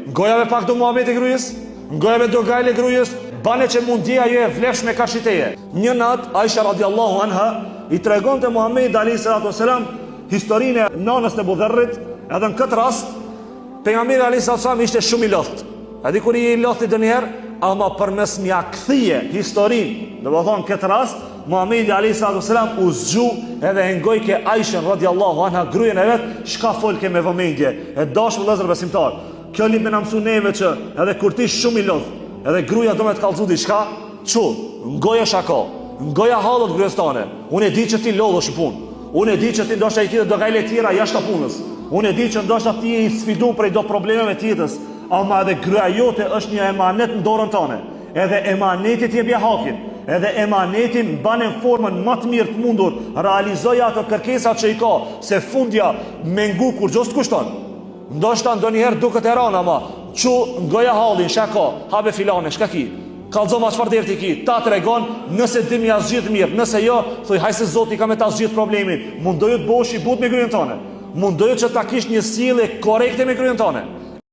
Ngojave pak do muhabet e grujës, ngojave do gajle grujës, bane që mundja jo e vlefsh me kashiteje. Një natë, Aisha radiallahu anha i tregon të Muhammed a.s. historinë e nanës të Budherrit, edhe në këtë rast, pejgamberi a.s. ishte shumë i lodhët. Edhe kur i lodhët i dënjëherë, ama përmes një akthije historinë, dhe më thonë këtë rast, Muhammed a.s. u zgju edhe e ngoj ke Aishen radiallahu anha grujen e vetë, shka folke me vëmendje, e dashur vëllezër besimtar. Kjo libër na mëson neve që edhe kur ti shumë i lodh, edhe gruaja do me të kallëzu diçka, çu, ngoja shako, ngoja hallot gruastane. Unë e di që ti lodhesh punë. Unë e di që ti ndoshta i ke do gajle tjera jashtë punës. Unë e di që ndoshta ti je i sfiduar prej do problemeve të jetës, ama edhe gruaja jote është një emanet në dorën tënde. Edhe emaneti ti e bie hakin. Edhe emaneti mban në formën më të mirë të mundur, realizoj ato kërkesat që i ka, se fundja me ngu kur gjos të kushton. Ndoshta ndonjëherë duket e rënë, ama çu ngoja hallin, shako, habe filane, shka ki. Kallëzoma çfarë derti ki, ta tregon, nëse dimi as gjithë mirë, nëse jo, thoj hajse Zoti ka me ta zgjidh problemin. Mundoju të bosh i but me kryen tonë. Mundoju që ta kish një sjellje korrekte me kryen tonë.